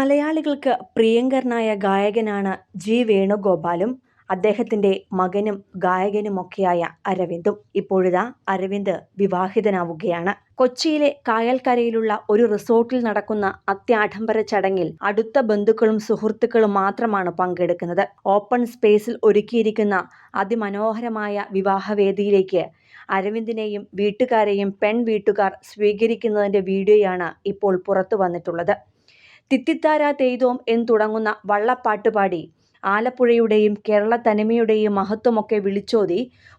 മലയാളികൾക്ക് പ്രിയങ്കരനായ ഗായകനാണ് ജി വേണുഗോപാലും അദ്ദേഹത്തിന്റെ മകനും ഗായകനുമൊക്കെയായ അരവിന്ദും. ഇപ്പോഴിതാ അരവിന്ദ് വിവാഹിതനാവുകയാണ്. കൊച്ചിയിലെ കായൽക്കരയിലുള്ള ഒരു റിസോർട്ടിൽ നടക്കുന്ന അത്യാഡംബര ചടങ്ങിൽ അടുത്ത ബന്ധുക്കളും സുഹൃത്തുക്കളും മാത്രമാണ് പങ്കെടുക്കുന്നത്. ഓപ്പൺ സ്പേസിൽ ഒരുക്കിയിരിക്കുന്ന അതിമനോഹരമായ വിവാഹവേദിയിലേക്ക് അരവിന്ദിനെയും വീട്ടുകാരെയും പെൺവീട്ടുകാർ സ്വീകരിക്കുന്നതിന്റെ വീഡിയോയാണ് ഇപ്പോൾ പുറത്തു വന്നിട്ടുള്ളത്. തിത്തിത്താര തെയ്തോം എന്ന് തുടങ്ങുന്ന വള്ളപ്പാട്ട് പാടി ആലപ്പുഴയുടെയും കേരള തനിമയുടെയും മഹത്വമൊക്കെ വിളിച്ചോതി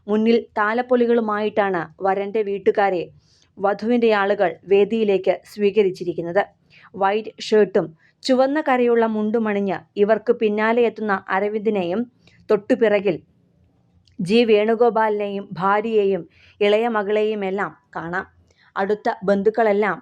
മുന്നിൽ താലപ്പൊലികളുമായിട്ടാണ് വരന്റെ വീട്ടുകാരെ വധുവിന്റെ ആളുകൾ വേദിയിലേക്ക് സ്വീകരിച്ചിരിക്കുന്നത്. വൈറ്റ് ഷർട്ടും ചുവന്ന കരയുള്ള മുണ്ടുമണിഞ്ഞ് ഇവർക്ക് പിന്നാലെ എത്തുന്ന അരവിന്ദിനെയും തൊട്ടുപിറകിൽ ജി വേണുഗോപാലിനെയും ഭാര്യയെയും ഇളയ മകളെയും എല്ലാം കാണാം. അടുത്ത ബന്ധുക്കളെല്ലാം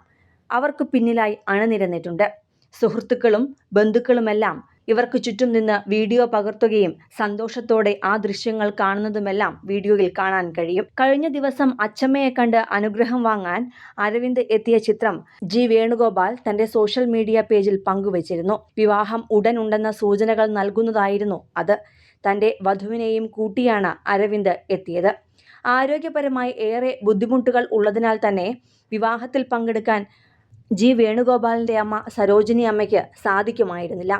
അവർക്ക് പിന്നിലായി അണിനിരന്നിട്ടുണ്ട്. സുഹൃത്തുക്കളും ബന്ധുക്കളുമെല്ലാം ഇവർക്ക് ചുറ്റും നിന്ന് വീഡിയോ പകർത്തുകയും സന്തോഷത്തോടെ ആ ദൃശ്യങ്ങൾ കാണുന്നതുമെല്ലാം വീഡിയോയിൽ കാണാൻ കഴിയും. കഴിഞ്ഞ ദിവസം അച്ചമ്മയെ കണ്ട് അനുഗ്രഹം വാങ്ങാൻ അരവിന്ദ് എത്തിയ ചിത്രം ജി വേണുഗോപാൽ തന്റെ സോഷ്യൽ മീഡിയ പേജിൽ പങ്കുവച്ചിരുന്നു. വിവാഹം ഉടൻ ഉണ്ടെന്ന സൂചനകൾ നൽകുന്നതായിരുന്നു അത്. തന്റെ വധുവിനെയും കൂട്ടിയാണ് അരവിന്ദ് എത്തിയത്. ആരോഗ്യപരമായി ഏറെ ബുദ്ധിമുട്ടുകൾ ഉള്ളതിനാൽ തന്നെ വിവാഹത്തിൽ പങ്കെടുക്കാൻ ജി വേണുഗോപാലിന്റെ അമ്മ സരോജിനി അമ്മയ്ക്ക് സാധിക്കുമായിരുന്നില്ല.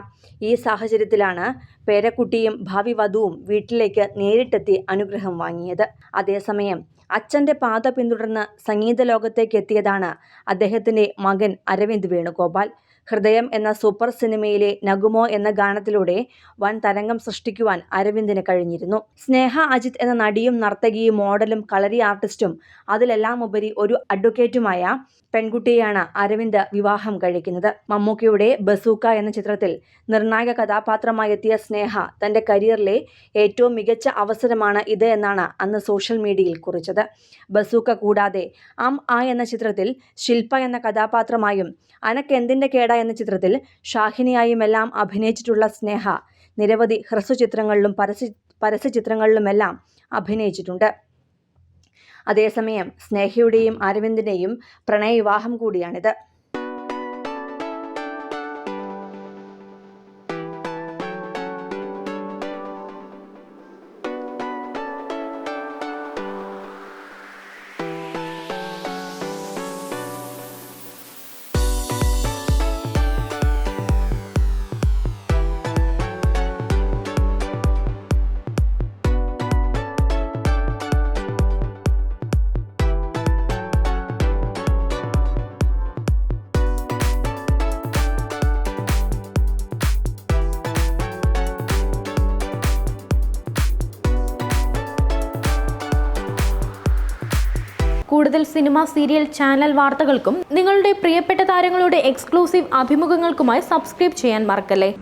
ഈ സാഹചര്യത്തിലാണ് പേരക്കുട്ടിയും ഭാവി വധുവും വീട്ടിലേക്ക് നേരിട്ടെത്തി അനുഗ്രഹം വാങ്ങിയത്. അതേസമയം അച്ഛന്റെ പാത പിന്തുടർന്ന് സംഗീത ലോകത്തേക്ക് എത്തിയതാണ് അദ്ദേഹത്തിന്റെ മകൻ അരവിന്ദ് വേണുഗോപാൽ. ഹൃദയം എന്ന സൂപ്പർ സിനിമയിലെ നഗുമോ എന്ന ഗാനത്തിലൂടെ വൻ തരംഗം സൃഷ്ടിക്കുവാൻ അരവിന്ദിന് കഴിഞ്ഞിരുന്നു. സ്നേഹ അജിത് എന്ന നടിയും നർത്തകിയും മോഡലും കളരി ആർട്ടിസ്റ്റും അതിലെല്ലാം ഉപരി ഒരു അഡ്വക്കേറ്റുമായ പെൺകുട്ടിയെയാണ് അരവിന്ദ് വിവാഹം കഴിക്കുന്നത്. മമ്മൂക്കയുടെ ബസൂക്ക എന്ന ചിത്രത്തിൽ നിർണായക കഥാപാത്രമായി എത്തിയ സ്നേഹ തന്റെ കരിയറിലെ ഏറ്റവും മികച്ച അവസരമാണ് ഇത് എന്നാണ് അന്ന് സോഷ്യൽ മീഡിയയിൽ കുറിച്ചത്. ബസൂക്ക കൂടാതെ ആ എന്ന ചിത്രത്തിൽ ശില്പ എന്ന കഥാപാത്രമായും അനക്കെന്തിന്റെ കേട എന്ന ചിത്രത്തിൽ ഷാഹിനിയായുമെല്ലാം അഭിനയിച്ചിട്ടുള്ള സ്നേഹ നിരവധി ഹ്രസ്വചിത്രങ്ങളിലും പരസ്യചിത്രങ്ങളിലുമെല്ലാം അഭിനയിച്ചിട്ടുണ്ട്. അതേസമയം സ്നേഹയുടെയും അരവിന്ദിന്റെയും പ്രണയവിവാഹം കൂടിയാണിത്. കൂടുതൽ സിനിമ, സീരിയൽ, ചാനൽ വാർത്തകൾക്കും നിങ്ങളുടെ പ്രിയപ്പെട്ട താരങ്ങളുടെ എക്സ്ക്ലൂസീവ് അഭിമുഖങ്ങൾക്കുമായി സബ്സ്ക്രൈബ് ചെയ്യാൻ മറക്കല്ലേ.